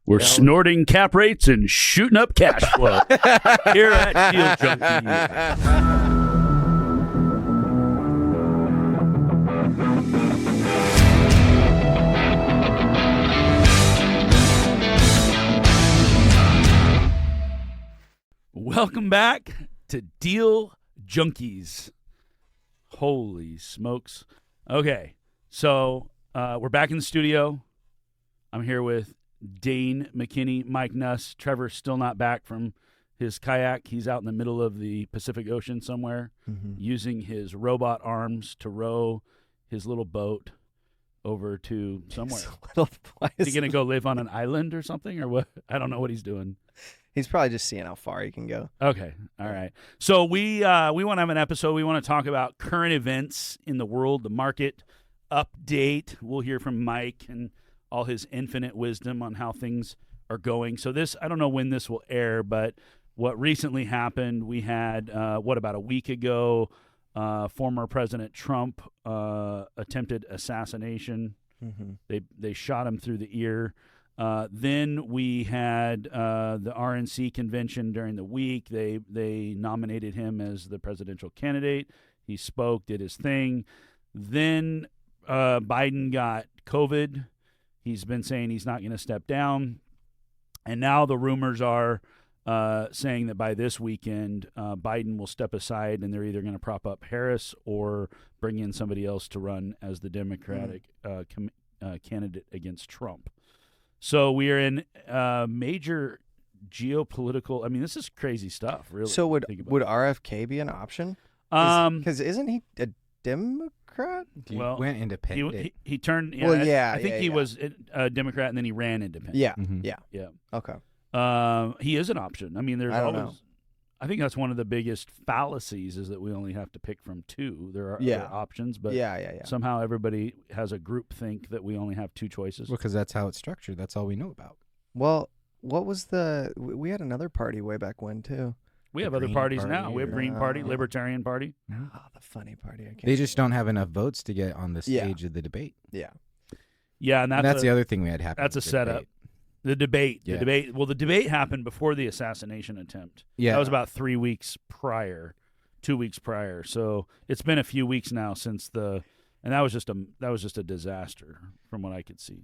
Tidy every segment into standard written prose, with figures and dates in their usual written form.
We're snorting cap rates and shooting up cash flow here at Deal Junkies. Welcome back to Deal Junkies. Holy smokes. Okay, so we're back in the studio. I'm here with Dane McKinney, Mike Nuss. Trevor's still not back from his kayak. He's out in the middle of the Pacific Ocean somewhere, using his robot arms to row his little boat over to somewhere. Is he going to go live on an island or something, or what? I don't know what he's doing. He's probably just seeing how far he can go. Okay. All right. So we want to have an episode. We want to talk about current events in the world, the market update. We'll hear from Mike and all his infinite wisdom on how things are going. So this, I don't know when this will air, but what recently happened, we had, about a week ago, former President Trump attempted assassination. They shot him through the ear. Then we had the RNC convention during the week. They nominated him as the presidential candidate. He spoke, did his thing. Then Biden got COVID. He's been saying he's not going to step down. And now the rumors are saying that by this weekend, Biden will step aside and they're either going to prop up Harris or bring in somebody else to run as the Democratic candidate against Trump. So we are in major geopolitical. I mean, this is crazy stuff, really. So would RFK be an option? Because isn't he a Democrat? He went independent. He turned. Yeah, well, yeah. I think he was a Democrat and then he ran independent. Yeah, yeah. Okay. He is an option. I mean, there's I don't always. know. I think that's one of the biggest fallacies is that we only have to pick from two. There are other options, but somehow everybody has a group think that we only have two choices. Well, because that's how it's structured. That's all we know about. Well, what was we had another party way back when, too. We have other parties now. We have Green Party, Libertarian Party. Oh, the funny party. I can't they just don't have enough votes to get on the stage of the debate. Yeah. Yeah, and that's the other thing we had happen. That's a setup. The debate. Well, the debate happened before the assassination attempt. Yeah. That was about 2 weeks prior. So it's been a few weeks now since and that was just a disaster from what I could see.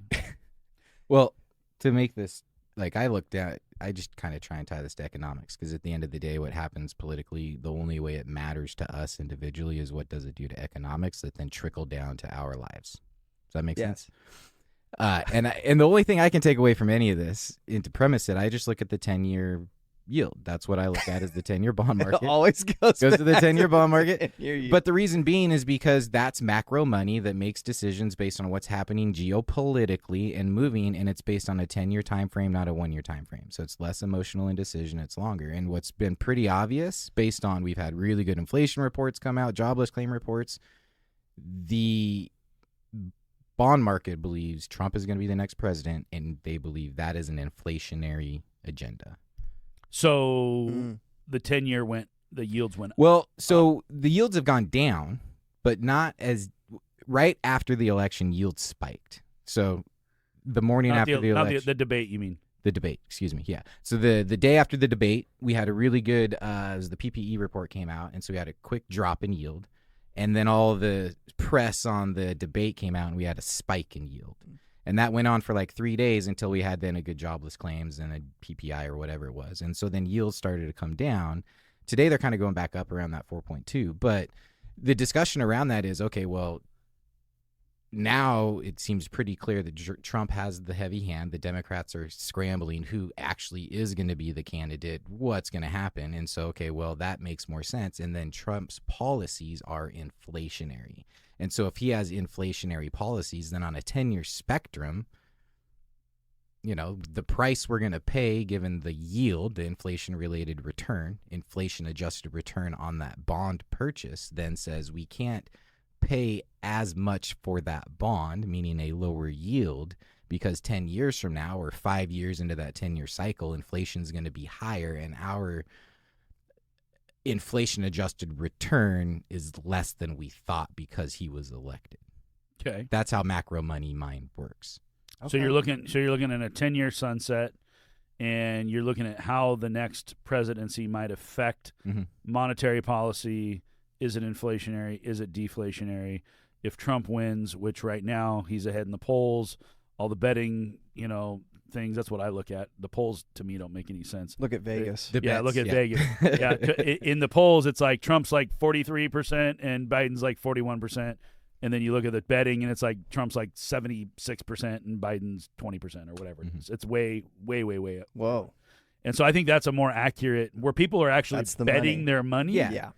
Well, to make this, I just kind of try and tie this to economics because at the end of the day, what happens politically, the only way it matters to us individually is what does it do to economics that then trickle down to our lives. Does that make sense? And the only thing I can take away from any of this, and to premise it, I just look at the 10-year yield. That's what I look at as the 10-year bond market. It always goes to the 10-year bond market. But the reason being is because that's macro money that makes decisions based on what's happening geopolitically and moving, and it's based on a 10-year time frame, not a 1-year time frame. So it's less emotional indecision, it's longer. And what's been pretty obvious, based on we've had really good inflation reports come out, jobless claim reports, the bond market believes Trump is going to be the next president, and they believe that is an inflationary agenda. So the 10-year the yields went up. Well, so the yields have gone down, but not as right after the election, yields spiked. So the morning after the election. The debate, you mean? The debate, excuse me. Yeah. So the day after the debate, we had a really good, as the PPE report came out, and so we had a quick drop in yield. And then all the press on the debate came out, and we had a spike in yield. And that went on for like 3 days until we had then a good jobless claims and a PPI or whatever it was. And so then yields started to come down. Today they're kind of going back up around that 4.2. But the discussion around that is, okay, well, now it seems pretty clear that Trump has the heavy hand. The Democrats are scrambling who actually is going to be the candidate, what's going to happen. And so, okay, well, that makes more sense. And then Trump's policies are inflationary. And so if he has inflationary policies, then on a 10-year spectrum, the price we're going to pay given the yield, the inflation-related return, inflation-adjusted return on that bond purchase then says we can't pay as much for that bond, meaning a lower yield, because 10 years from now or 5 years into that 10-year cycle, inflation is going to be higher and our inflation-adjusted return is less than we thought because he was elected. Okay. That's how macro money mind works. So you're looking at a 10-year sunset, and you're looking at how the next presidency might affect monetary policy. Is it inflationary? Is it deflationary? If Trump wins, which right now he's ahead in the polls, all the betting, things, that's what I look at. The polls to me don't make any sense. Look at Vegas. Look at Vegas. Yeah, in the polls, it's like Trump's like 43% and Biden's like 41%. And then you look at the betting, and it's like Trump's like 76% and Biden's 20% or whatever it is. It's way, way, way, way up. Whoa. And so I think that's a more accurate, where people are actually betting their money. Yeah.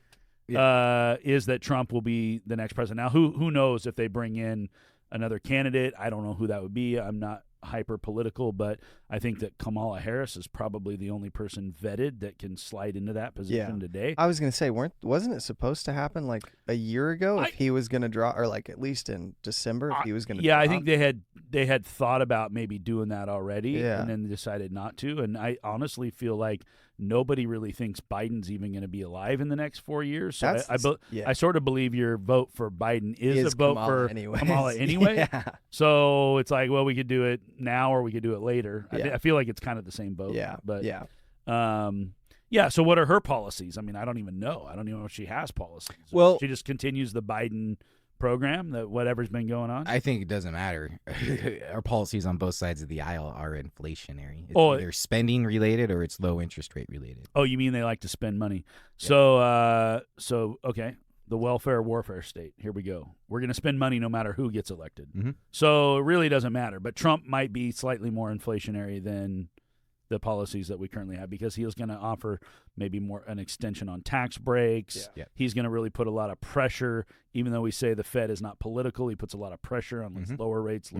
Is that Trump will be the next president. Now, who knows if they bring in another candidate? I don't know who that would be. I'm not hyper political, but I think that Kamala Harris is probably the only person vetted that can slide into that position today. I was going to say, wasn't it supposed to happen like a year ago if he was going to draw, or like at least in December if he was going to I think they had thought about maybe doing that already and then decided not to. And I honestly feel like nobody really thinks Biden's even going to be alive in the next 4 years. So I sort of believe your vote for Biden is a vote for Kamala anyway. So it's like, well, we could do it now or we could do it later. I feel like it's kind of the same vote. So what are her policies? I mean, I don't even know. I don't even know if she has policies. Well, she just continues the Biden program, that whatever's been going on. I think it doesn't matter. Our policies on both sides of the aisle are inflationary. It's either spending related or it's low interest rate related. Oh, you mean they like to spend money? Yeah. So okay, the welfare warfare state. Here we go. We're going to spend money no matter who gets elected. So it really doesn't matter. But Trump might be slightly more inflationary than the policies that we currently have, because he is going to offer maybe more an extension on tax breaks. He's going to really put a lot of pressure, even though we say the Fed is not political. He puts a lot of pressure on lower rates.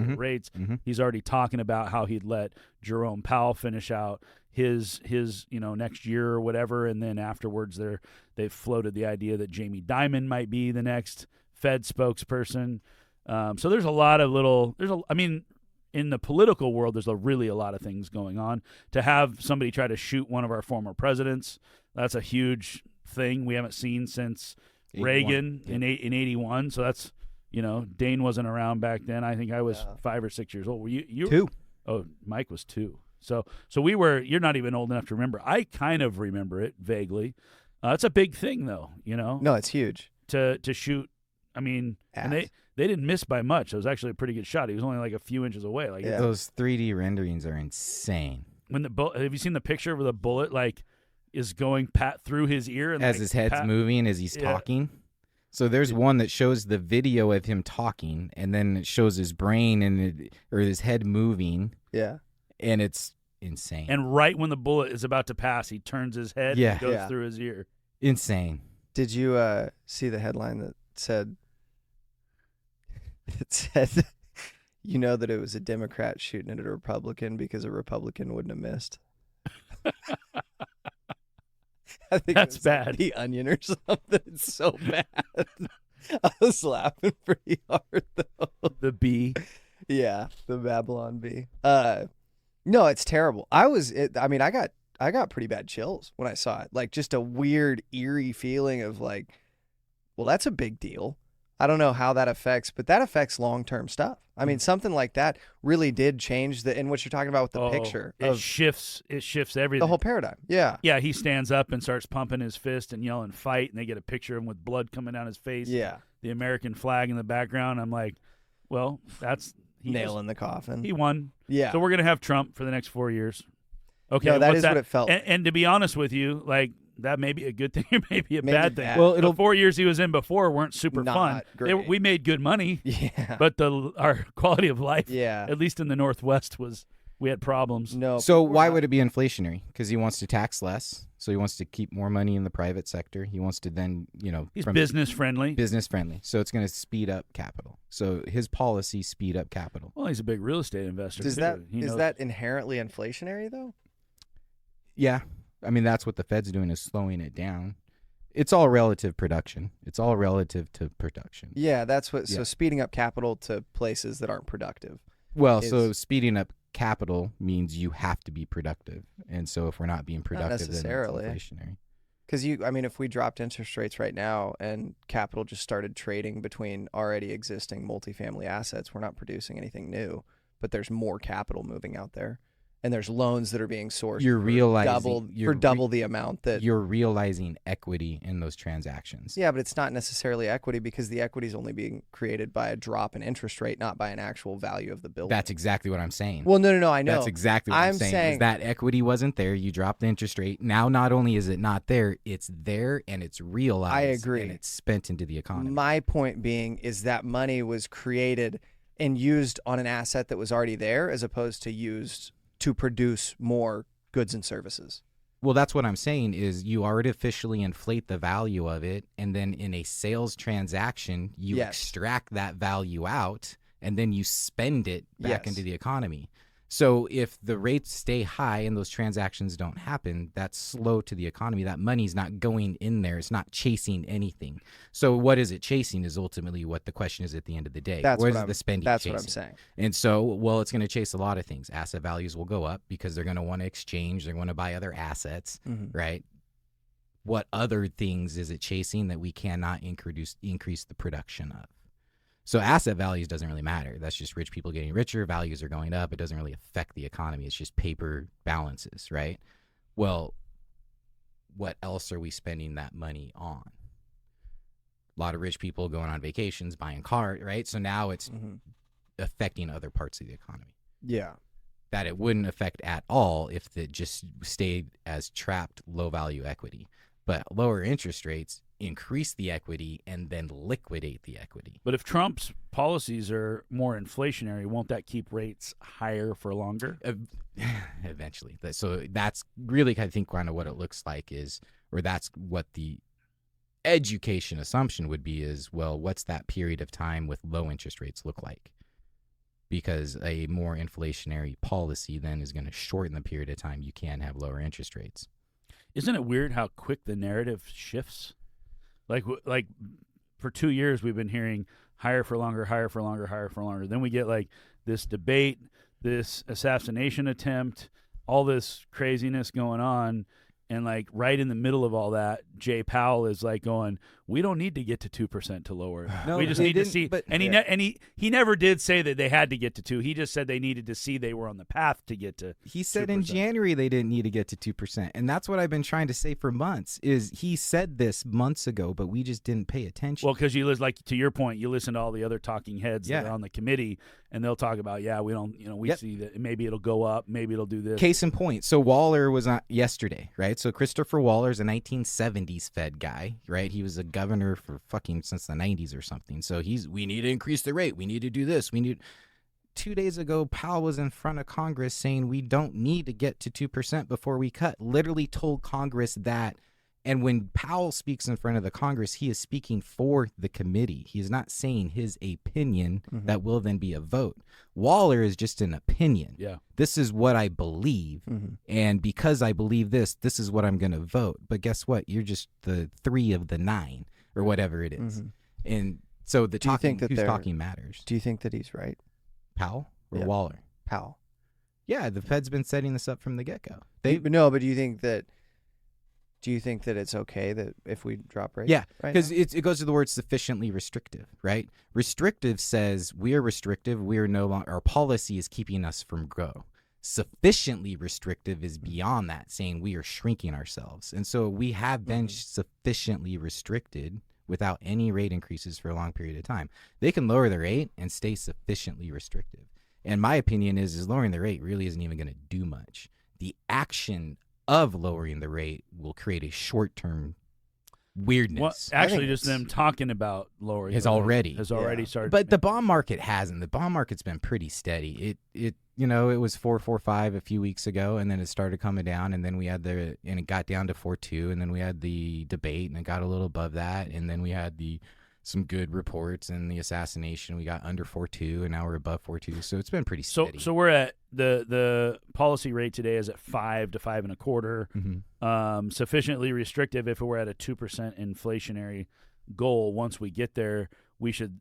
He's already talking about how he'd let Jerome Powell finish out his next year or whatever, and then afterwards they've floated the idea that Jamie Dimon might be the next Fed spokesperson. So there's a lot of in the political world, there's really a lot of things going on. To have somebody try to shoot one of our former presidents, that's a huge thing we haven't seen since 81. Reagan in 81. So that's, Dane wasn't around back then. I think I was 5 or 6 years old. Were you 2? Oh, Mike was 2. So you're not even old enough to remember. I kind of remember it vaguely. It's a big thing, though, No, it's huge. To shoot, and they didn't miss by much. It was actually a pretty good shot. He was only like a few inches away. Those 3D renderings are insane. Have you seen the picture where the bullet is going through his ear and as his head's moving as he's talking? So there's one that shows the video of him talking, and then it shows his brain or his head moving. Yeah, and it's insane. And right when the bullet is about to pass, he turns his head and goes through his ear. Insane. Did you see the headline that said? It said, that it was a Democrat shooting at a Republican because a Republican wouldn't have missed. I think that's bad. The Onion or something. It's so bad. I was laughing pretty hard though. The bee. Yeah, the Babylon bee. No, it's terrible. I got pretty bad chills when I saw it. Like just a weird, eerie feeling of like, well, that's a big deal. I don't know how that affects, but that affects long-term stuff. I mean, something like that really did change in what you're talking about with the picture. It shifts everything. The whole paradigm. Yeah. Yeah, he stands up and starts pumping his fist and yelling fight, and they get a picture of him with blood coming down his face. Yeah. The American flag in the background. I'm like, well, that's... Nail in the coffin. He won. Yeah. So we're going to have Trump for the next 4 years. Okay. No, that is what it felt. And to be honest with you, that may be a good thing, it may be a bad thing. Well, the 4 years he was in before weren't super fun. We made good money, but our quality of life, at least in the Northwest, we had problems. No. So why would it be inflationary? Because he wants to tax less, so he wants to keep more money in the private sector. He wants to then, he's business friendly. Business friendly. So it's going to speed up capital. So his policies speed up capital. Well, he's a big real estate investor. Is that inherently inflationary though? Yeah. I mean, that's what the Fed's doing, is slowing it down. It's all relative production. It's all relative to production. Yeah, that's what. So speeding up capital to places that aren't productive. Well, so speeding up capital means you have to be productive, and so if we're not being productive, not necessarily. then it's inflationary. Because if we dropped interest rates right now and capital just started trading between already existing multifamily assets, we're not producing anything new. but there's more capital moving out there, and there's loans that are being sourced. You're realizing double the amount that you're realizing equity in those transactions. Yeah, but it's not necessarily equity because the equity is only being created by a drop in interest rate, not by an actual value of the building. That's exactly what I'm saying. Well, no, I know. That's exactly what I'm saying. Is that equity wasn't there. You dropped the interest rate. Now, not only is it not there, it's there and it's realized. I agree. And it's spent into the economy. My point being is that money was created and used on an asset that was already there as opposed to used to produce more goods and services. Well, that's what I'm saying is you artificially inflate the value of it, and then in a sales transaction, you extract that value out, and then you spend it back into the economy. So if the rates stay high and those transactions don't happen, that's slow to the economy. That money's not going in there. It's not chasing anything. So what is it chasing is ultimately what the question is at the end of the day. That's what is the spending That's chasing? what I'm saying. And so, well, it's going to chase a lot of things. Asset values will go up because they're going to want to exchange. They're going to buy other assets, right? What other things is it chasing that we cannot increase the production of? So asset values doesn't really matter. That's just rich people getting richer. Values are going up. It doesn't really affect the economy. It's just paper balances, right? Well, what else are we spending that money on? A lot of rich people going on vacations, buying cars, right? So now it's affecting other parts of the economy. Yeah. That it wouldn't affect at all if it just stayed as trapped low-value equity. But lower interest rates increase the equity and then liquidate the equity. But if Trump's policies are more inflationary, won't that keep rates higher for longer? Eventually. So that's really, I think, kind of what it looks like is, or that's what the education assumption would be is, well, what's that period of time with low interest rates look like? Because a more inflationary policy then is going to shorten the period of time you can have lower interest rates. Isn't it weird how quick the narrative shifts? Like for 2 years we've been hearing higher for longer, higher for longer, higher for longer. Then we get like this debate, this assassination attempt, all this craziness going on, and like right in the middle of all that, Jay Powell is like going, "We don't need to get to 2% to lower it. No, we just need to see." But, and he never did say that they had to get to 2. He just said they needed to see they were on the path to get to. He said 2%. in January they didn't need to get to 2%, and that's what I've been trying to say for months. Is he said this months ago, but we just didn't pay attention. Well, because you listen, like to your point, you listen to all the other talking heads that are on the committee, and they'll talk about, we don't, we see that maybe it'll go up, maybe it'll do this. Case in point, so Waller was on yesterday, right? So Christopher Waller's a 1970s Fed guy, right? He was a governor for fucking since the 90s or something. So we need to increase the rate. We need to do this. 2 days ago, Powell was in front of Congress saying we don't need to get to 2% before we cut. Literally told Congress that. And when Powell speaks in front of the Congress, he is speaking for the committee. He is not saying his opinion that will then be a vote. Waller is just an opinion. Yeah. This is what I believe. And because I believe this is what I'm going to vote. But guess what? You're just the 3 of the 9 or whatever it is. And so who's talking matters. Do you think that he's right? Powell or Waller? Powell. Yeah, the Fed's been setting this up from the get-go. But do you think that it's okay that if we drop rates? Yeah, because it goes to the word sufficiently restrictive, right? Restrictive says we are restrictive. We are no longer, our policy is keeping us from grow. Sufficiently restrictive is beyond that, saying we are shrinking ourselves. And so we have been sufficiently restricted without any rate increases for a long period of time. They can lower the rate and stay sufficiently restrictive. And my opinion is lowering the rate really isn't even going to do much. The action of lowering the rate will create a short-term weirdness. Well, actually, just them talking about lowering has the rate already started. But the bond market hasn't. The bond market's been pretty steady. It was 4.45 a few weeks ago, and then it started coming down, and then we had and it got down to 4.2, and then we had the debate, and it got a little above that, and then we had some good reports and the assassination. We got under 4.2, and now we're above 4.2. So it's been pretty steady. So we're at the policy rate today is at 5 to 5.25. Sufficiently restrictive. If we're at a 2% inflationary goal, once we get there, we should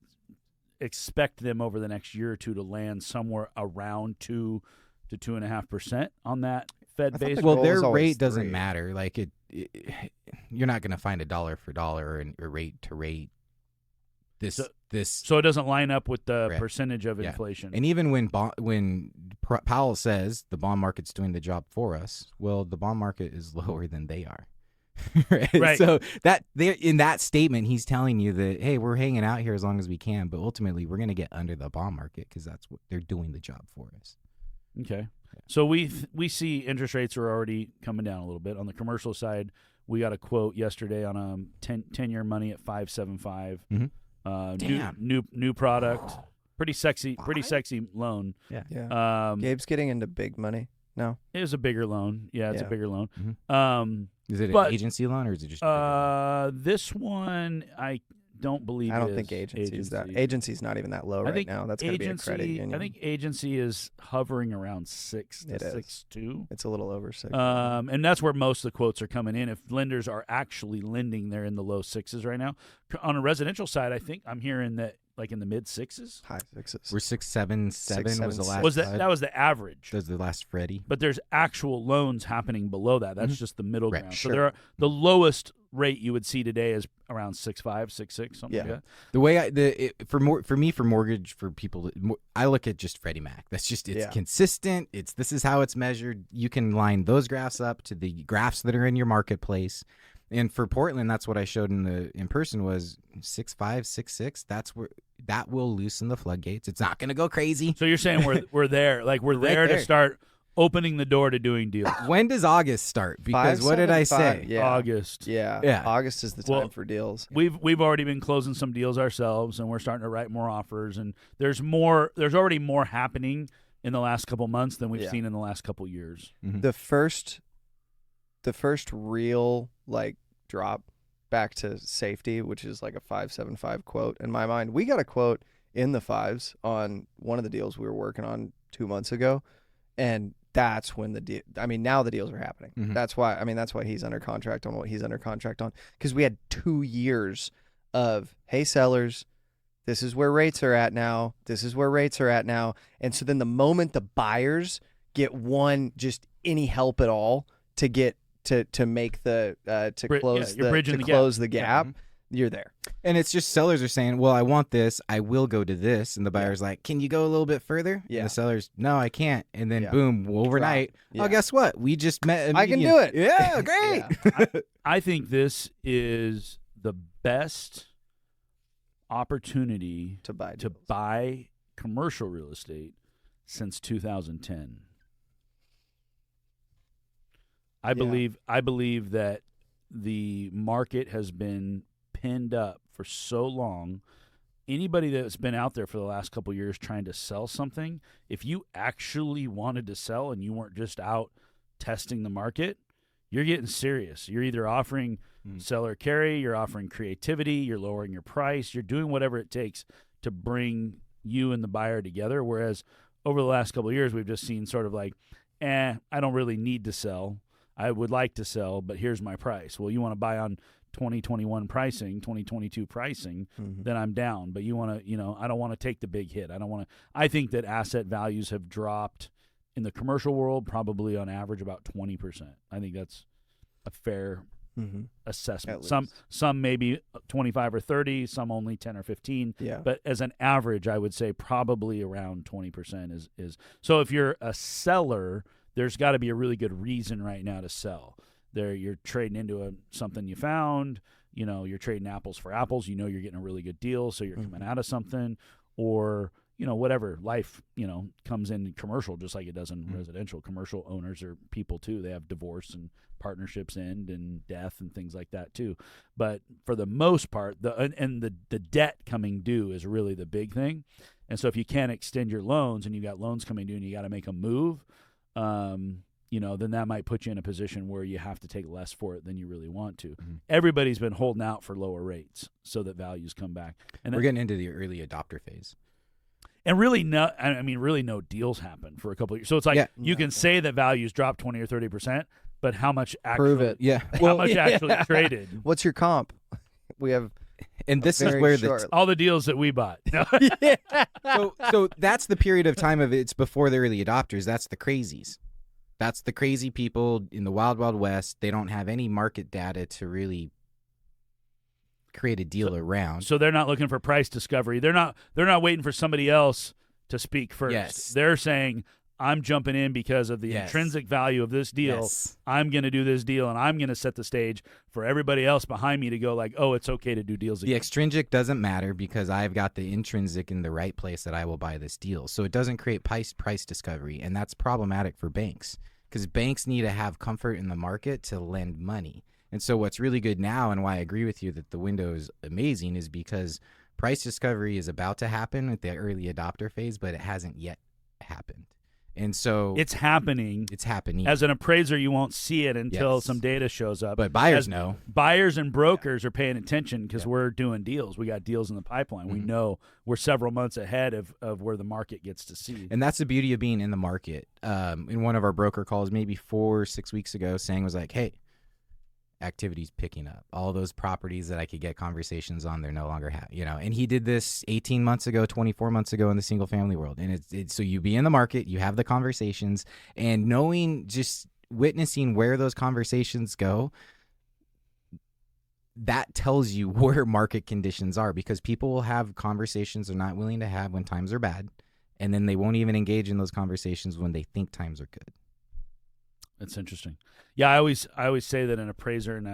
expect them over the next year or two to land somewhere around 2 to 2.5% on that Fed base. Well, their rate doesn't matter. Like you're not going to find a dollar for dollar or rate to rate this this. So it doesn't line up with the Correct. percentage of Yeah. inflation. And even when Powell says the bond market's doing the job for us, well, the bond market is lower than they are. Right. So in that statement, he's telling you that, hey, we're hanging out here as long as we can, but ultimately we're going to get under the bond market because that's what they're doing the job for us. Okay. So we see interest rates are already coming down a little bit. On the commercial side, we got a quote yesterday on a 10-year money at 5.75. Mhm. Damn. New product. Pretty sexy loan. Yeah. Gabe's getting into big money. No. It was a bigger loan. Yeah, it's a Yeah. bigger loan. Mhm. Is it but, an agency loan or is it just a bigger loan? This one I don't believe I don't is think agency's not even that low right now. That's going to be a credit union. I think agency is hovering around 6 to It is. 6.2. It's a little over 6. And that's where most of the quotes are coming in. If lenders are actually lending, they're in the low 6s right now. On a residential side, I think I'm hearing that like in the mid 6s. High 6s. We're 6.77 was the last. Was that was the average? That's the last Freddie. But there's actual loans happening below that. That's just the middle Right, ground. sure. So the lowest rate you would see today is around 6.5, 6.6, something like that. The way for mortgage for people, I look at just Freddie Mac. That's just it's consistent. This is how it's measured. You can line those graphs up to the graphs that are in your marketplace. And for Portland, that's what I showed in person was 6.5, 6.6. That's where that will loosen the floodgates. It's not going to go crazy. So you're saying we're there, like we're there to start opening the door to doing deals. When does August start? Because what did I say? Yeah. August. Yeah. August is the time for deals. We've already been closing some deals ourselves, and we're starting to write more offers. And there's already more happening in the last couple months than we've seen in the last couple years. Mm-hmm. The first real like drop back to safety, which is like a 5.75 quote in my mind. We got a quote in the 5s on one of the deals we were working on 2 months ago, and that's when now the deals are happening. Mm-hmm. That's why he's under contract on what he's under contract on, because we had 2 years of, hey sellers, this is where rates are at now. This is where rates are at now. And so then the moment the buyers get just any help at all to get to make the close the gap, you're there. And it's just sellers are saying, well, I want this, I will go to this, and the buyer's like, can you go a little bit further? Yeah. And the seller's, no, I can't. And then boom, overnight, Drop. oh, guess what? We just met a I can median. do it. Yeah, great. I think this is the best opportunity to buy commercial real estate since 2010. I believe that the market has been pinned up for so long. Anybody that's been out there for the last couple of years trying to sell something, if you actually wanted to sell and you weren't just out testing the market, you're getting serious. You're either offering seller carry, you're offering creativity, you're lowering your price, you're doing whatever it takes to bring you and the buyer together. Whereas over the last couple of years, we've just seen sort of like, I don't really need to sell. I would like to sell, but here's my price. Well, you want to buy on 2021 pricing, 2022 pricing, then I'm down. But you want to, I don't want to take the big hit. I think that asset values have dropped in the commercial world probably on average about 20%. I think that's a fair assessment. Some maybe 25 or 30, some only 10 or 15. Yeah. But as an average, I would say probably around 20% is. So if you're a seller, there's got to be a really good reason right now to sell. You're trading into something you found. You're trading apples for apples. You're getting a really good deal, so you're coming out of something, or whatever life comes in commercial, just like it does in residential. Commercial owners are people too. They have divorce and partnerships end and death and things like that too. But for the most part, the debt coming due is really the big thing. And so if you can't extend your loans and you got loans coming due and you got to make a move, then that might put you in a position where you have to take less for it than you really want to. Everybody's been holding out for lower rates so that values come back. And we're getting into the early adopter phase. And really no deals happen for a couple of years. So it's like you can say that values dropped 20 or 30%, but how much actually prove it? Yeah. How much actually traded? What's your comp? We have, and this is where all the deals that we bought. No. So that's the period of time it's before the early adopters. That's the crazies. That's the crazy people in the wild, wild west. They don't have any market data to really create a deal around. So they're not looking for price discovery. They're not waiting for somebody else to speak first. Yes. They're saying, I'm jumping in because of the Yes. intrinsic value of this deal. Yes. I'm going to do this deal, and I'm going to set the stage for everybody else behind me to go like, oh, it's okay to do deals The again. extrinsic doesn't matter because I've got the intrinsic in the right place that I will buy this deal. So it doesn't create price discovery, and that's problematic for banks because banks need to have comfort in the market to lend money. And so what's really good now, and why I agree with you that the window is amazing, is because price discovery is about to happen with the early adopter phase, but it hasn't yet happened. And so It's happening. it's happening. As an appraiser, you won't see it until Yes. some data shows up. But buyers As know. Buyers and brokers are paying attention because Yeah. we're doing deals. We got deals in the pipeline. We Mhm. know we're several months ahead of where the market gets to see. And that's the beauty of being in the market. In one of our broker calls, maybe 4 or 6 weeks ago, saying was like, hey, activity's picking up. All those properties that I could get conversations on, they're no longer and he did this 18 months ago, 24 months ago in the single family world. And it's so you be in the market, you have the conversations, and knowing, just witnessing where those conversations go, that tells you where market conditions are, because people will have conversations they're not willing to have when times are bad, and then they won't even engage in those conversations when they think times are good. That's interesting. Yeah, I always say that an appraiser and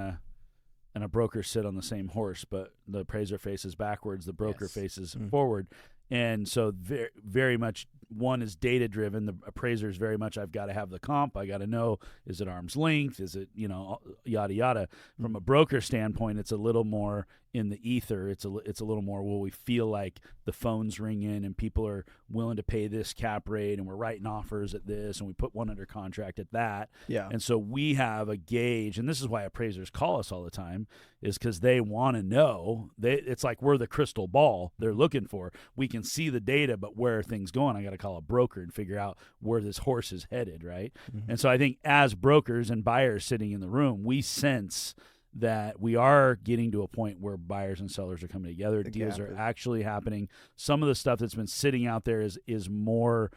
a broker sit on the same horse, but the appraiser faces backwards, the broker Yes. faces Mhm. forward. And so very, very much one is data driven. The appraiser is very much, I've got to have the comp. I got to know, is it arm's length? Is it, yada, yada. From a broker standpoint, it's a little more in the ether. It's a little more, will we feel like the phones ring in and people are willing to pay this cap rate and we're writing offers at this and we put one under contract at that. Yeah. And so we have a gauge, and this is why appraisers call us all the time, is because they want to know. It's like we're the crystal ball they're looking for. We can see the data, but where are things going? I got to call a broker and figure out where this horse is headed, right? Mhm. And so I think as brokers and buyers sitting in the room, we sense that we are getting to a point where buyers and sellers are coming together. The Deals gap are is- actually happening. Some of the stuff that's been sitting out there is more,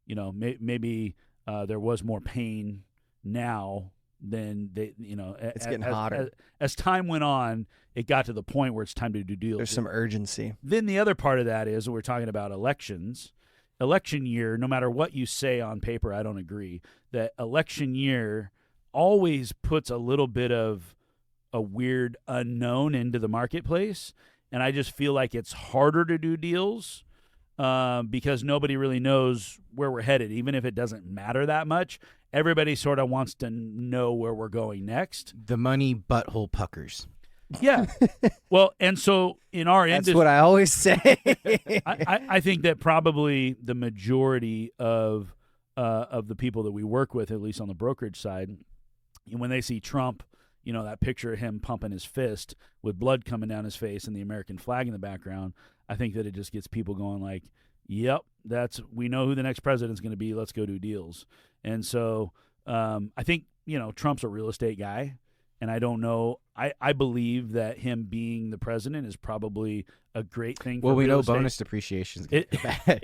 maybe there was more pain now than they, It's getting hotter. As time went on, it got to the point where it's time to do deals. There's some urgency. Then the other part of that is we're talking about elections. Election year, no matter what you say on paper, I don't agree, that election year always puts a little bit of a weird unknown into the marketplace. And I just feel like it's harder to do deals because nobody really knows where we're headed. Even if it doesn't matter that much, everybody sort of wants to know where we're going next. The money butthole puckers. Yeah. Well, and so in our That's industry, what I always say. I think that probably the majority of the people that we work with, at least on the brokerage side, when they see Trump, that picture of him pumping his fist with blood coming down his face and the American flag in the background, I think that it just gets people going like, yep, we know who the next president's going to be. Let's go do deals. And so I think, Trump's a real estate guy. And I don't know. I believe that him being the president is probably a great thing. Well, for we real know estate. bonus depreciation is It, bad.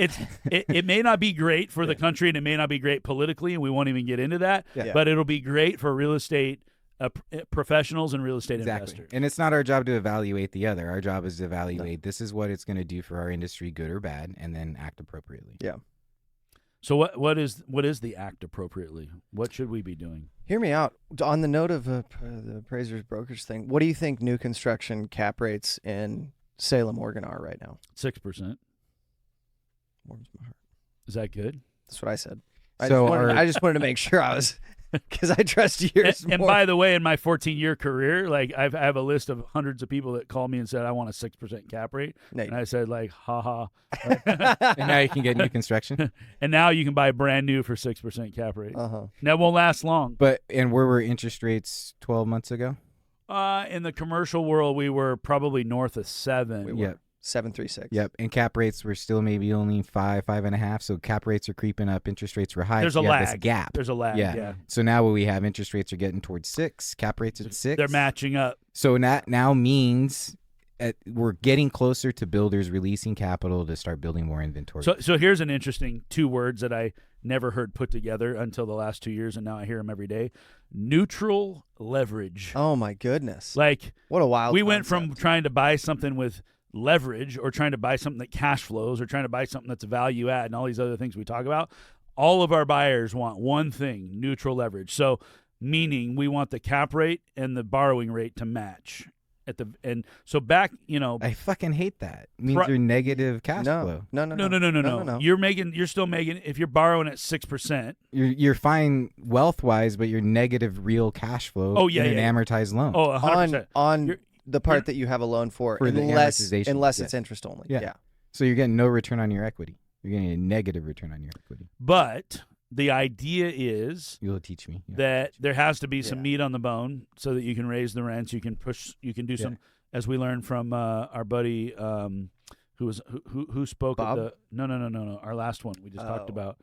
it may not be great for the country, and it may not be great politically, and we won't even get into that. Yeah. But it'll be great for real estate professionals and real estate Exactly. investors. And it's not our job to evaluate the other. Our job is to evaluate this is what it's going to do for our industry, good or bad, and then act appropriately. Yeah. So what is the act appropriately? What should we be doing? Hear me out. On the note of the appraisers brokerage thing, what do you think new construction cap rates in Salem, Oregon are right now? 6%. Warms my heart. Is that good? That's what I said. So I just wanted to make sure I was, because I trust yours And more. by the way, in my 14-year career, like I have a list of hundreds of people that call me and said, I want a 6% cap rate. No, And I said, like, ha. And now you can get new construction. And now you can buy brand new for 6% cap rate. uh-huh. That won't last long. And where were interest rates 12 months ago? In the commercial world, we were probably north of 7. We were. Yep. 736. Yep. And cap rates were still maybe only 5.5. So cap rates are creeping up. Interest rates were high. There's So a you have this lag. gap. There's a lag. Yeah. So now what we have, interest rates are getting towards 6. Cap rates at 6. They're matching up. So that now means we're getting closer to builders releasing capital to start building more inventory. So here's an interesting 2 words that I never heard put together until the last 2 years, and now I hear them every day. Neutral leverage. Oh my goodness. Like, What a wild we went from concept. trying to buy something with leverage, or trying to buy something that cash flows, or trying to buy something that's a value add, and all these other things we talk about. All of our buyers want one thing: neutral leverage. So, meaning we want the cap rate and the borrowing rate to match. So back, I fucking hate that. It means you're negative cash flow. No. You're still making, if you're borrowing at 6%. You're fine wealth wise, but you're negative real cash flow in an amortized loan. Oh, 100%. On the part that you have a loan for the unless amortization. it's interest only. Yeah. So you're getting no return on your equity. You're getting a negative return on your equity. But the idea is You'll teach me that there has to be some meat on the bone so that you can raise the rents. You can do some, as we learned from our buddy who spoke Bob? at the no, our last one we just talked about.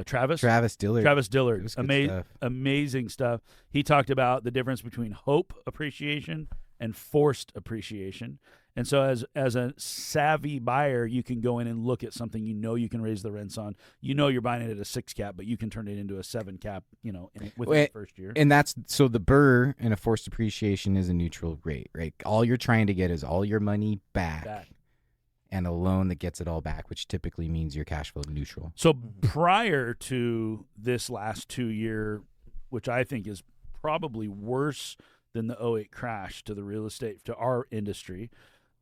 Travis Dillard. Travis Dillard. It was good stuff. Amazing stuff. He talked about the difference between hope appreciation and forced appreciation. And so as a savvy buyer, you can go in and look at something you can raise the rents on. You're buying it at a 6 cap, but you can turn it into a 7 cap, within the first year. And so the BRRRR in a forced appreciation is a neutral rate, right? All you're trying to get is all your money back. And a loan that gets it all back, which typically means you're cash flow neutral. So prior to this last 2 year, which I think is probably worse than the 2008 crash to the real estate, to our industry,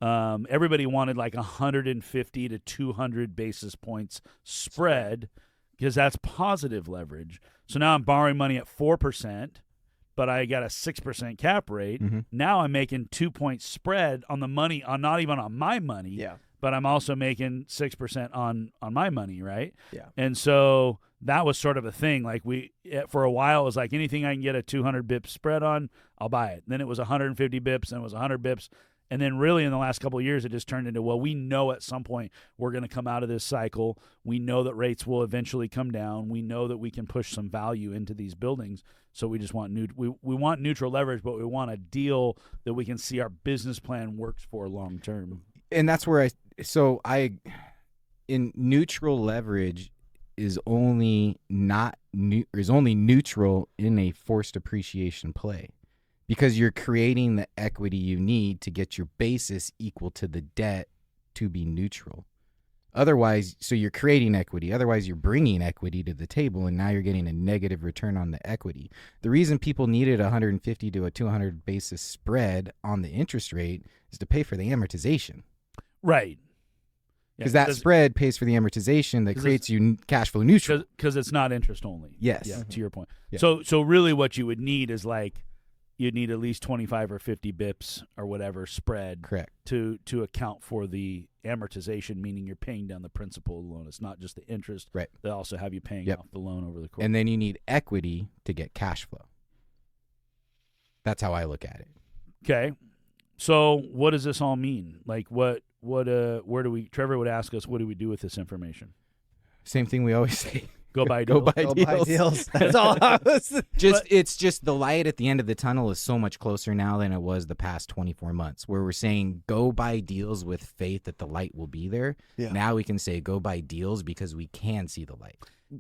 everybody wanted like 150 to 200 basis points spread because that's positive leverage. So now I'm borrowing money at 4%, but I got a 6% cap rate. Mm-hmm. Now I'm making 2 points spread on the money, on not even on my money. Yeah. But I'm also making 6% on my money, right? Yeah. And so that was sort of a thing. Like for a while, it was like anything I can get a 200 bips spread on, I'll buy it. Then it was 150 bips, and it was 100 bips. And then really in the last couple of years, it just turned into, well, we know at some point we're going to come out of this cycle. We know that rates will eventually come down. We know that we can push some value into these buildings. So we just want we want neutral leverage, but we want a deal that we can see our business plan works for long term. And that's where in neutral leverage is only neutral in a forced appreciation play. Because you're creating the equity you need to get your basis equal to the debt to be neutral. Otherwise, so you're creating equity. Otherwise, you're bringing equity to the table, and now you're getting a negative return on the equity. The reason people needed 150 to a 200 basis spread on the interest rate is to pay for the amortization. Right. Because that spread pays for the amortization that creates you cash flow neutral. Because it's not interest only. Yes. Yeah, to your point. Yeah. So really what you would need is you'd need at least 25 or 50 bips or whatever spread. Correct. To account for the amortization, meaning you're paying down the principal of the loan. It's not just the interest. Right. They also have you paying off the loan over the course. And then you need equity to get cash flow. That's how I look at it. Okay. So what does this all mean? Like where do we, Trevor would ask us, what do we do with this information? Same thing we always say. Go buy Go deals. buy deals. That's all I was. It's just the light at the end of the tunnel is so much closer now than it was the past 24 months, where we're saying go buy deals with faith that the light will be there. Yeah. Now we can say go buy deals because we can see the light.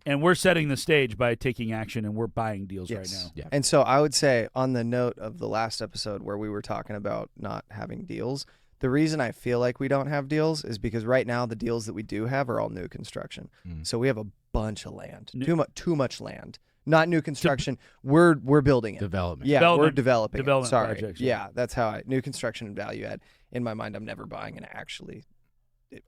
And we're setting the stage by taking action, and we're buying deals right now. Yeah. And so I would say, on the note of the last episode where we were talking about not having deals, the reason I feel like we don't have deals is because right now the deals that we do have are all new construction. So we have a bunch of land, too much land. Not new construction. We're building it. Development. Yeah, we're developing. Development Sorry. projects. Yeah, that's how new construction and value add. In my mind, I'm never buying an actually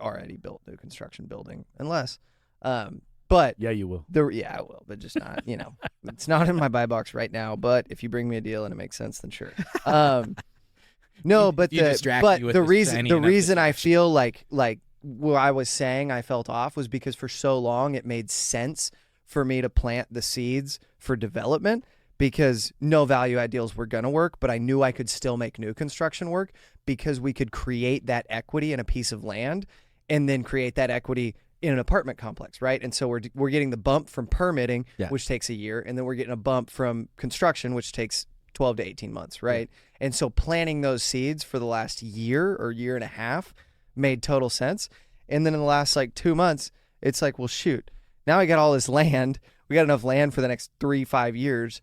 already built new construction building unless. But yeah, you will. I will, but just not. It's not in my buy box right now. But if you bring me a deal and it makes sense, then sure. No, but the reason I feel like what I was saying I felt off was because for so long it made sense for me to plant the seeds for development because no value add deals were going to work, but I knew I could still make new construction work because we could create that equity in a piece of land and then create that equity in an apartment complex, right? And so we're getting the bump from permitting, which takes a year, and then we're getting a bump from construction, which takes 12 to 18 months, right? And so planting those seeds for the last year or year and a half made total sense. And then in the last 2 months, it's like, well, shoot, Now we got all this land. We got enough land for the next 3-5 years.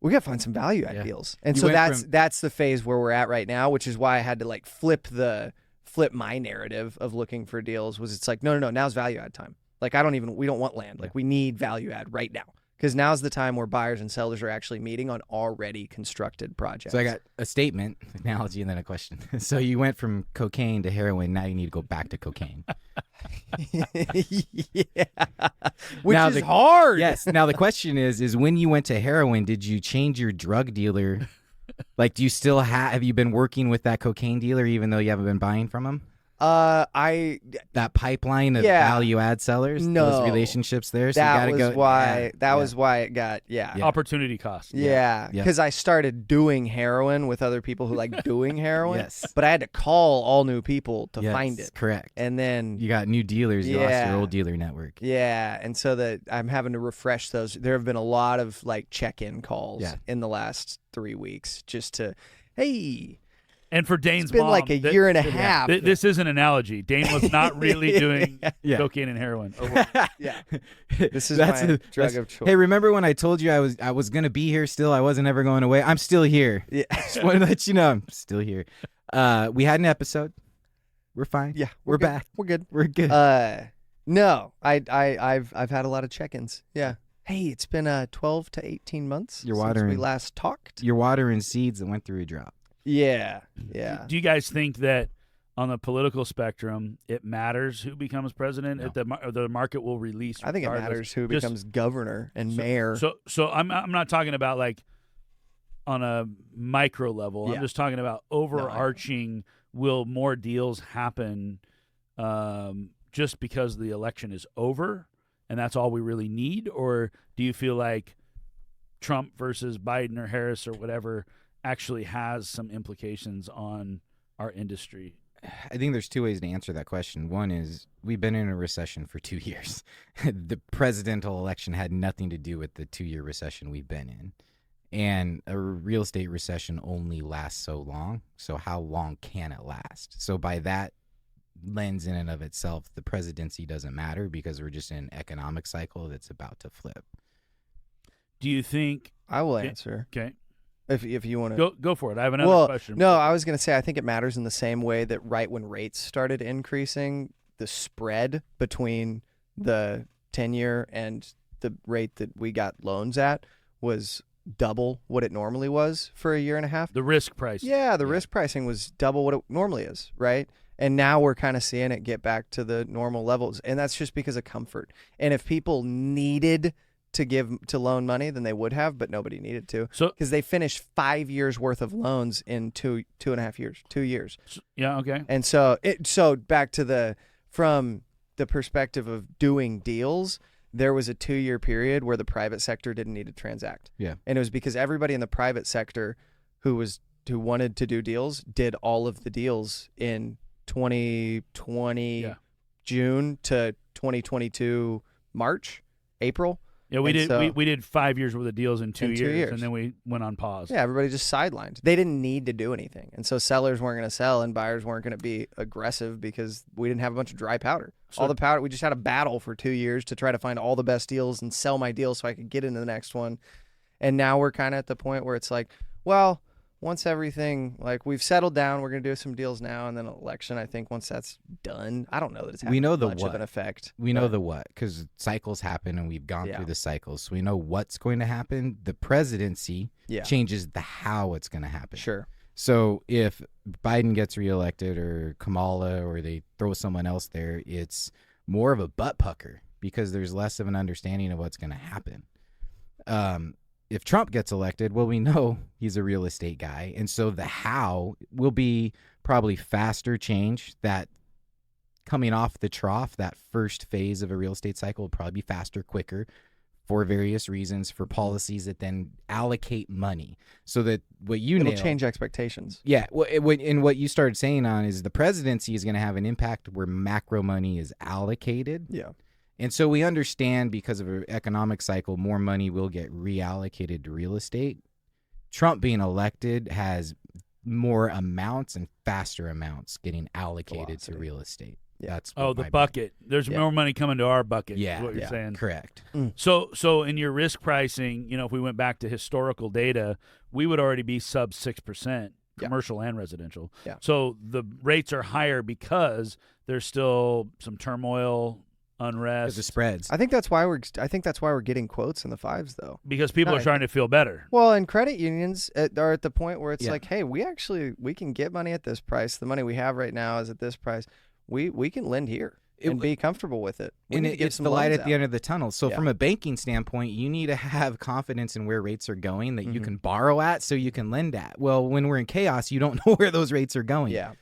We got to find some value add deals. And so that's the phase where we're at right now, which is why I had to like flip my narrative of looking for deals. Was it's like, no, now's value add time. Like we don't want land. Like we need value add right now. Because now's the time where buyers and sellers are actually meeting on already constructed projects. So I got a statement, analogy, and then a question. So you went from cocaine to heroin. Now you need to go back to cocaine. Yeah. Which is hard. Yes. Now the question is when you went to heroin, did you change your drug dealer? Like, do you still have you been working with that cocaine dealer even though you haven't been buying from him? That pipeline of value add sellers, those relationships there. So that you was go, why. That was why it got opportunity cost. Yeah, because I started doing heroin with other people who like doing heroin. Yes, but I had to call all new people to find it. Correct. And then you got new dealers. You lost your old dealer network. Yeah, and so that I'm having to refresh those. There have been a lot of like check-in calls in the last 3 weeks just to, hey. And for Dane's it's been mom, like a year and a half. This is an analogy. Dane was not really doing cocaine and heroin. This is my drug of choice. Hey, remember when I told you I was gonna be here still? I wasn't ever going away. I'm still here. Yeah. Just want to let you know I'm still here. We had an episode. We're fine. Yeah, we're back. We're good. We're good. No, I've had a lot of check-ins. Yeah. Hey, it's been 12 to 18 months since we last talked. You're watering seeds that went through a drop. Yeah. Do you guys think that on the political spectrum, it matters who becomes president? No. The market will release. I think it matters who becomes governor and mayor. So I'm not talking about like on a micro level. I'm just talking about overarching. Will more deals happen just because the election is over and that's all we really need, or do you feel like Trump versus Biden or Harris or whatever actually has some implications on our industry? I think there's two ways to answer that question. One is we've been in a recession for 2 years. The presidential election had nothing to do with the 2-year recession we've been in. And a real estate recession only lasts so long. So how long can it last? So by that lens in and of itself, the presidency doesn't matter because we're just in an economic cycle that's about to flip. Do you think... I will answer. Okay. If you want to go for it. I have another question. No, I was going to say I think it matters in the same way that right when rates started increasing, the spread between the 10-year and the rate that we got loans at was double what it normally was for a year and a half. The risk pricing. Yeah, the risk pricing was double what it normally is, right? And now we're kind of seeing it get back to the normal levels, and that's just because of comfort. And if people needed to loan money, then they would have, but nobody needed to. So because they finished 5 years worth of loans in 2.5 years, 2 years. Yeah, okay. And so back to from the perspective of doing deals, there was a 2-year period where the private sector didn't need to transact. Yeah. And it was because everybody in the private sector who wanted to do deals did all of the deals in 2020 June to 2022 March, April. Yeah, we did 5 years worth of deals in 2 years, and then we went on pause. Yeah, everybody just sidelined. They didn't need to do anything, and so sellers weren't going to sell, and buyers weren't going to be aggressive because we didn't have a bunch of dry powder. All the powder, we just had a battle for 2 years to try to find all the best deals and sell my deal so I could get into the next one. And now we're kind of at the point where it's like, well, once everything, like we've settled down, we're going to do some deals now, and then election, I think once that's done, I don't know that it's having much of an effect. We know the what, because cycles happen, and we've gone through the cycles, so we know what's going to happen. The presidency changes the how it's going to happen. Sure. So if Biden gets reelected or Kamala or they throw someone else there, it's more of a butt pucker because there's less of an understanding of what's going to happen. If Trump gets elected, well, we know he's a real estate guy. And so the how will be probably faster change. That coming off the trough, that first phase of a real estate cycle will probably be faster, quicker for various reasons, for policies that then allocate money. So that what you It'll change expectations. Yeah. And what you started saying on is the presidency is going to have an impact where macro money is allocated. Yeah. And so we understand because of an economic cycle, more money will get reallocated to real estate. Trump being elected has more amounts and faster amounts getting allocated to real estate. That's Oh, what the my- bucket. There's Yeah. more money coming to our bucket. Yeah, is what you're yeah. saying. Correct. So in your risk pricing, if we went back to historical data, we would already be sub 6%, Yeah. commercial and residential. Yeah. So the rates are higher because there's still some turmoil, unrest, Because the spreads. I think that's why we're getting quotes in the 5s though. because people are No, starting to feel better. Well, and credit unions are at the point where it's Yeah. like, hey, we can get money at this price. The money we have right now is at this price. We can lend here and be comfortable with it. We And need to get it's some the light loans at the out. end of the tunnel. So Yeah. from a banking standpoint, you need to have confidence in where rates are going that you Mhm. can borrow at so you can lend at. Well, when we're in chaos, you don't know where those rates are going. Yeah,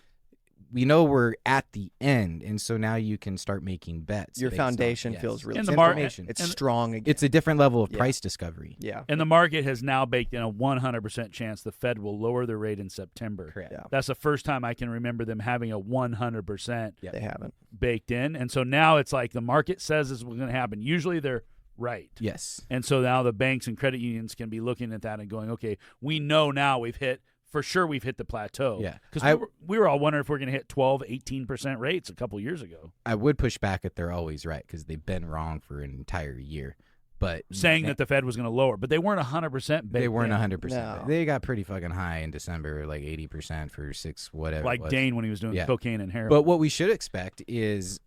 We know we're at the end, and so now you can start making bets. your based on- foundation yes. feels really And strong. the mar- information. It's and- strong again. It's a different level of Yeah. price discovery. yeah, And the market has now baked in a 100% chance the Fed will lower their rate in September. Correct. Yeah. That's the first time I can remember them having a 100% Yeah. they haven't. baked in. And so now it's like the market says this is going to happen. Usually they're right. Yes. And so now the banks and credit unions can be looking at that and going, okay, we know now we've hit the plateau. Yeah. Because we were all wondering if we're going to hit 12, 18% rates a couple years ago. I would push back if they're always right because they've been wrong for an entire year. But Saying that the Fed was going to lower, but they weren't 100% baked they weren't in. 100%. No. They got pretty fucking high in December, like 80% for 6 whatever. Like it was. Dane when he was doing Yeah. cocaine and heroin. But what we should expect is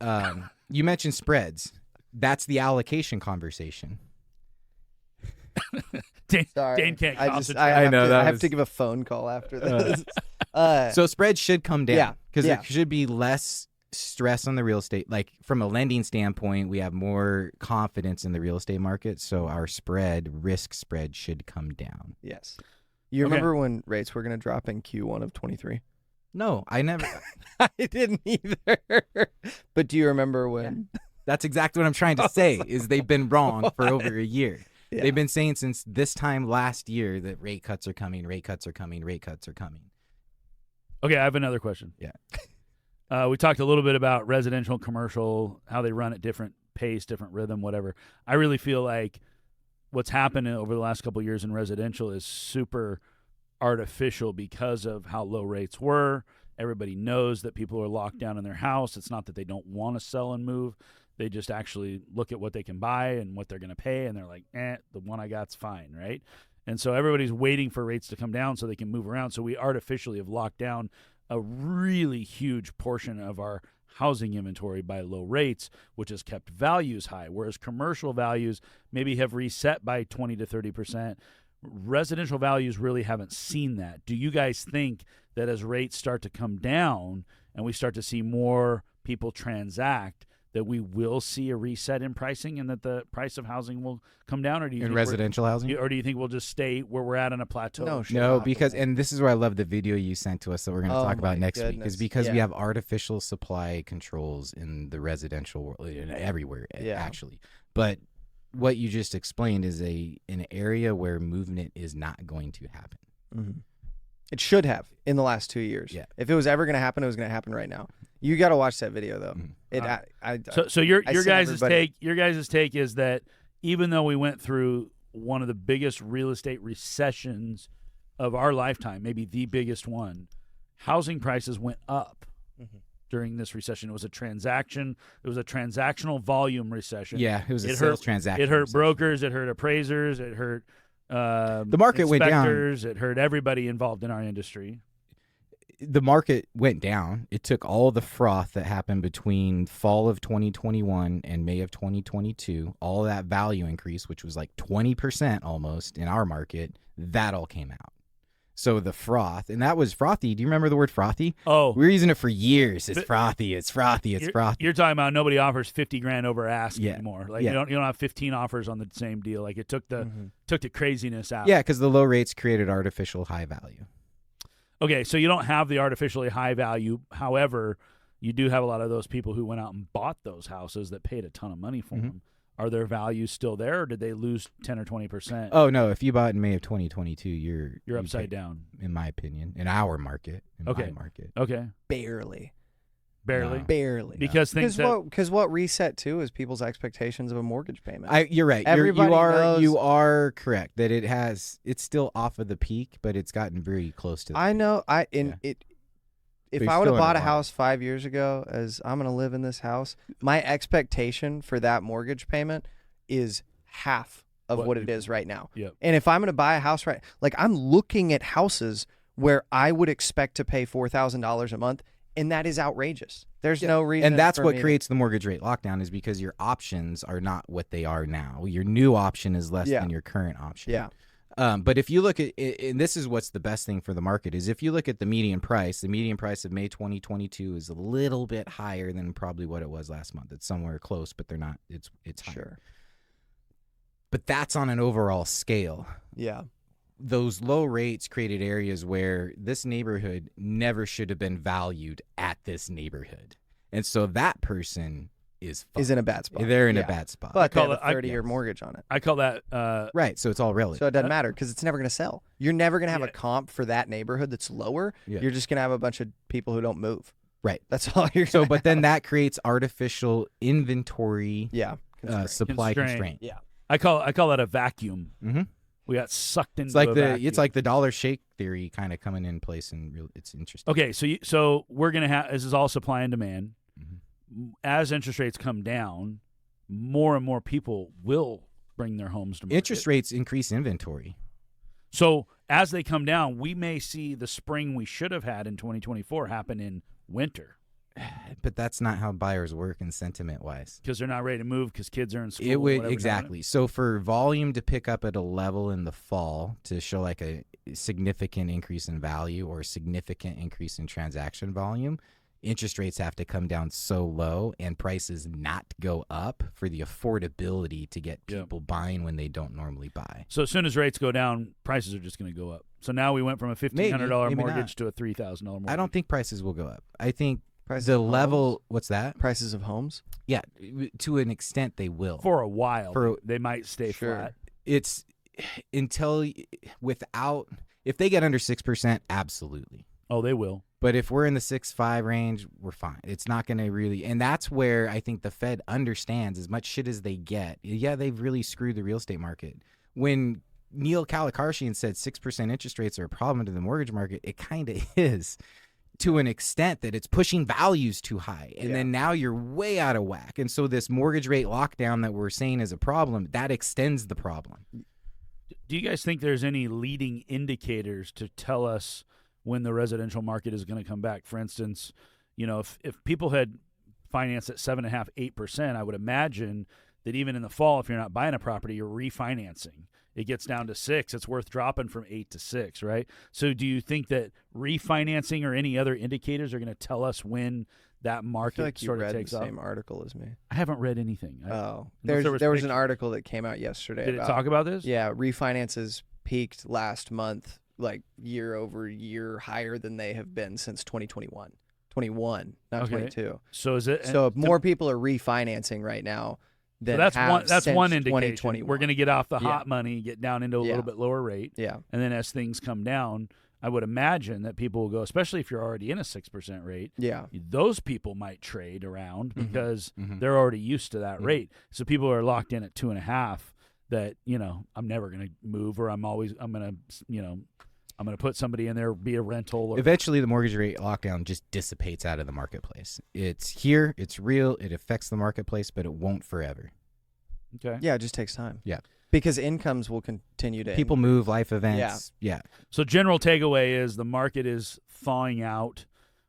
you mentioned spreads. That's the allocation conversation. Sorry, Dane can't I concentrate. have know, to, that I have was- to give a phone call after this. So spreads should come down Yeah, because yeah. there should be less stress on the real estate. Like from a lending standpoint, we have more confidence in the real estate market, so our risk spread should come down. Yes. You Okay. remember when rates were going to drop in Q1 of 23? No, I never. I didn't either. But do you remember when? That's exactly what I'm trying to say. Is they've been wrong for over a year. Yeah. They've been saying since this time last year that rate cuts are coming, rate cuts are coming, rate cuts are coming. Okay, I have another question. Yeah. We talked a little bit about residential, commercial, how they run at different pace, different rhythm, whatever. I really feel like what's happened over the last couple of years in residential is super artificial because of how low rates were. Everybody knows that people are locked down in their house. It's not that they don't want to sell and move. They just actually look at what they can buy and what they're going to pay, and they're like, the one I got's fine, right? And so everybody's waiting for rates to come down so they can move around. So we artificially have locked down a really huge portion of our housing inventory by low rates, which has kept values high, whereas commercial values maybe have reset by 20 to 30%. Residential values really haven't seen that. Do you guys think that as rates start to come down and we start to see more people transact, that we will see a reset in pricing and that the price of housing will come down? Or do you In think we're- residential housing? or do you think we'll just stay where we're at on a plateau? No, shut No, up. because and this is where I love the video you sent to us that we're going to Oh talk about my next week goodness. is because we Yeah. have artificial supply controls in the residential world and everywhere Yeah. actually. But what you just explained is an area where movement is not going to happen. Mhm. It should have in the last 2 years. Yeah. If it was ever going to happen, it was going to happen right now. You got to watch that video though. Mhm. It. So your I sent guys' everybody- take is that even though we went through one of the biggest real estate recessions of our lifetime, maybe the biggest one, housing prices went up Mhm. during this recession. It was a transaction. It was a transactional volume recession. Yeah, it was a It sales hurt- transaction. It hurt recession. brokers. It hurt appraisers. It hurt The market went down. inspectors. It hurt everybody involved in our industry. The market went down. It took all the froth that happened between fall of 2021 and May of 2022, all that value increase, which was like 20% almost in our market, that all came out. So the froth, and that was frothy. Do you remember the word frothy? Oh, We were using it for years. It's But- frothy. It's frothy. It's you're, frothy. you're talking about nobody offers 50 grand over ask Yeah. anymore. Like Yeah. you don't have 15 offers on the same deal. Like it took the Mhm. took the craziness out. Yeah, because the low rates created artificial high value. Okay, so you don't have the artificially high value. However, you do have a lot of those people who went out and bought those houses that paid a ton of money for Mhm. them. Are their values still there, or did they lose 10 or 20%? Oh no! If you bought in May of 2022, you're You're you upside paid- down. in my opinion, in our market. In Okay. my market. Okay, Barely. barely. No. Barely. Because things that Because what reset too is people's expectations of a mortgage payment. You're right. Everybody knows- You are correct that it's still off of the peak, but it's gotten very close to. The I peak. know. Yeah. It if They're I would have still bought a underwater. house 5 years ago, as I'm going to live in this house, my expectation for that mortgage payment is half of what it is right now. Yep. And if I'm going to buy a house I'm looking at houses where I would expect to pay $4,000 a month, and that is outrageous. There's no reason. And that's for what me creates the mortgage rate lockdown, is because your options are not what they are now. Your new option is less than your current option. Yeah. But if you look at, and this is what's the best thing for the market, is if you look at the median price of May 2022 is a little bit higher than probably what it was last month. It's somewhere close, but they're not. It's higher. Sure. But that's on an overall scale. Yeah. Those low rates created areas where this neighborhood never should have been valued at this neighborhood. And so that person is in a bad spot. They're in a Yeah. bad spot. But they call have a it- 30-year mortgage on it. I call that right, so it's all relative. So it doesn't matter because it's never going to sell. You're never going to have Yeah. a comp for that neighborhood that's lower. Yeah. You're just going to have a bunch of people who don't move. Right. That's all you're So, gonna but then that creates artificial inventory Yeah. Constraint. supply Constraint. constraint. Yeah. I call that a vacuum. Mm-hmm. We got sucked into It's like a the vacuum. it's like the dollar shake theory kind of coming in place, and it's interesting. Okay, so we're gonna have this is all supply and demand. Mhm. As interest rates come down, more and more people will bring their homes to market. Interest rates increase inventory. So as they come down, we may see the spring we should have had in 2024 happen in winter But that's not how buyers work and sentiment wise. because they're not ready to move because kids are in school. It or would whatever, exactly. So for volume to pick up at a level in the fall to show like a significant increase in value or a significant increase in transaction volume, interest rates have to come down so low and prices not go up for the affordability to get Yeah. people buying when they don't normally buy. So as soon as rates go down, prices are just going to go up. So now we went from a $1,500 Maybe mortgage not. to a $3,000 mortgage. I don't think prices will go up. I think Prices the of level, homes? what's that? Prices of homes? Yeah, to an extent they will. for a while. For- they might stay Sure. flat. It's until without, if they get under 6%, absolutely. Oh, they will. But if we're in the 6.5 range, we're fine. It's not going to really, and that's where I think the Fed understands as much shit as they get. Yeah, they've really screwed the real estate market. When Neil Kalakarshian said 6% interest rates are a problem to the mortgage market, it kind of is, to an extent that it's pushing values too high. And then now you're way out of whack. And so this mortgage rate lockdown that we're saying is a problem, that extends the problem. Do you guys think there's any leading indicators to tell us when the residential market is going to come back? For instance, if people had financed at 7.5%, 8%, I would imagine that even in the fall, if you're not buying a property, you're refinancing. It gets down to 6%. It's worth dropping from 8 to 6, right? So do you think that refinancing or any other indicators are going to tell us when that I market feel like you sort of read takes the off? same article as me. I haven't read anything. Oh. unless There was pictures. an article that came out yesterday. Did it about, talk about this? Yeah, refinances peaked last month, like year over year higher than they have been since 2021. 21, not Okay. 22. So is it? So more people are refinancing right now So than that's have one. That's since one indication. 2021. We're going to get off the Yeah. hot money, get down into a Yeah. little bit lower rate, Yeah. and then as things come down, I would imagine that people will go. Especially if you're already in a 6% rate, Yeah. those people might trade around Mhm. because Mhm. they're already used to that Mhm. rate. So people are locked in at 2.5. That I'm never going to move, or I'm going to put somebody in there, be a rental. Or, Eventually, the mortgage rate lockdown just dissipates out of the marketplace. It's here, it's real, it affects the marketplace, but it won't forever. okay. Yeah, it just takes time. Yeah. Because incomes will continue to People move, life events. Yeah. So general takeaway is the market is thawing out.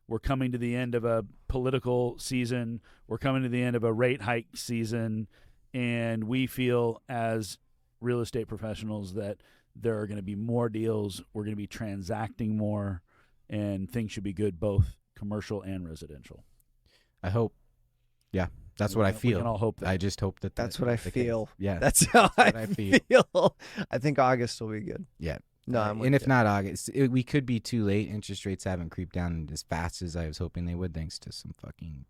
We're coming to the end of a political season. We're coming to the end of a rate hike season. And we feel as real estate professionals that there are going to be more deals. We're going to be transacting more. And things should be good, both commercial and residential. I hope. Yeah. That's what I We feel. can all hope that. I just hope that That's what I the case. feel. Yeah. That's how what I I feel. feel. I think August will be good. Yeah. No, I'm with and if you. not August, we could be too late. Interest rates haven't creeped down as fast as I was hoping they would, thanks to some fucking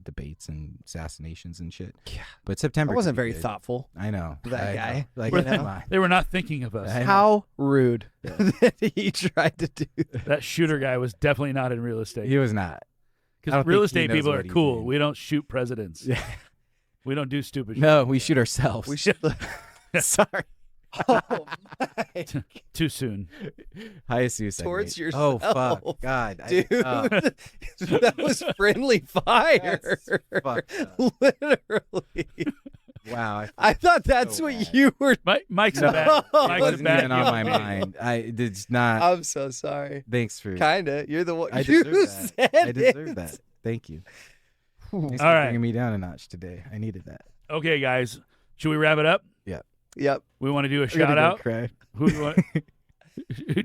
debates and assassinations and shit. Yeah. But September I wasn't could be very good. thoughtful. I know That I guy. know. Like, You come know? on. They were not thinking of us. I know. How rude that he tried to do that. That shooter guy was definitely not in real estate. He was not. I Because don't real think he estate knows people are what he's cool. doing. We don't shoot presidents. Yeah. We don't do stupid shit. No, we shoot ourselves. We should. Sorry. Oh my Too soon. Highest suicide Towards rate. yourself. Oh fuck, God, Dude, that was friendly fire. That's fucked up. Literally. Wow. I thought that's so what bad. you were. Mike's No. a bad. It It Mike's a wasn't bad even on my human. mind. It's not. I'm so sorry. Thanks for. Kinda. You're the one. I you deserve that. said I deserve it. that. Thank you. Whew. Thanks All for right. bringing me down a notch today. I needed that. Okay, guys, should we wrap it up? Yep. We want to do a I'm gonna shout go out. cry. Who do we want?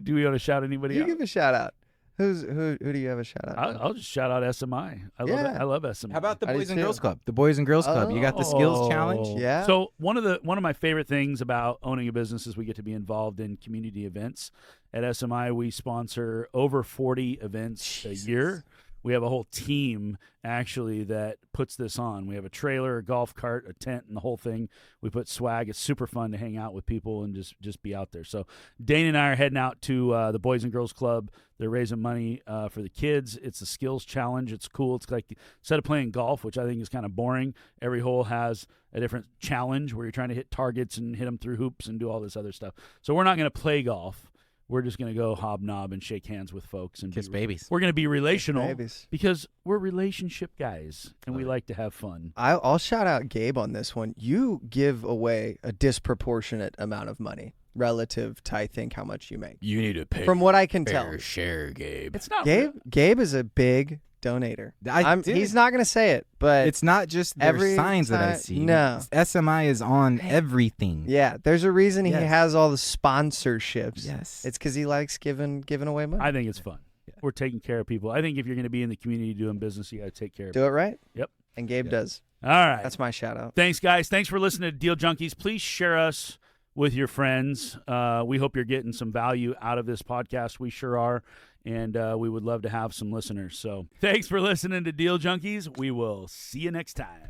Do we want to shout anybody You out? give a shout out. Who do you have a shout out? I'll just shout out SMI. Yeah. I love SMI. How about the I do Boys and too. Girls Club? The Boys and Girls Club. You got the skills challenge. Yeah. So one of my favorite things about owning a business is we get to be involved in community events. At SMI, we sponsor over 40 events a year. We have a whole team actually that puts this on. We have a trailer, a golf cart, a tent, and the whole thing. We put swag. It's super fun to hang out with people and just be out there. So Dane and I are heading out to the Boys and Girls Club. They're raising money for the kids. It's a skills challenge. It's cool. It's like instead of playing golf, which I think is kind of boring, every hole has a different challenge where you're trying to hit targets and hit them through hoops and do all this other stuff. So we're not going to play golf. We're just going to go hobnob and shake hands with folks and Kiss babies. We're going to be relational Babies. because we're relationship guys and we like to have fun. I'll shout out Gabe on this one. You give away a disproportionate amount of money relative to, I think, how much you make. You need to pay. From what I can tell, share, Gabe. It's not Gabe is a big donator. I did. He's not going to say it, but It's not just their every signs that I time- see. no. SMI is on everything. yeah, there's a reason he Yes. has all the sponsorships. Yes. It's because he likes giving away money. I think it's fun. We're taking care of people. I think if you're going to be in the community doing business, you got to take care of Do it right. Yep. And Gabe Yeah. does. All right. That's my shout out. Thanks, guys. Thanks for listening to Deal Junkies. Please share us with your friends. We hope you're getting some value out of this podcast. We sure are. And we would love to have some listeners. So thanks for listening to Deal Junkies. We will see you next time.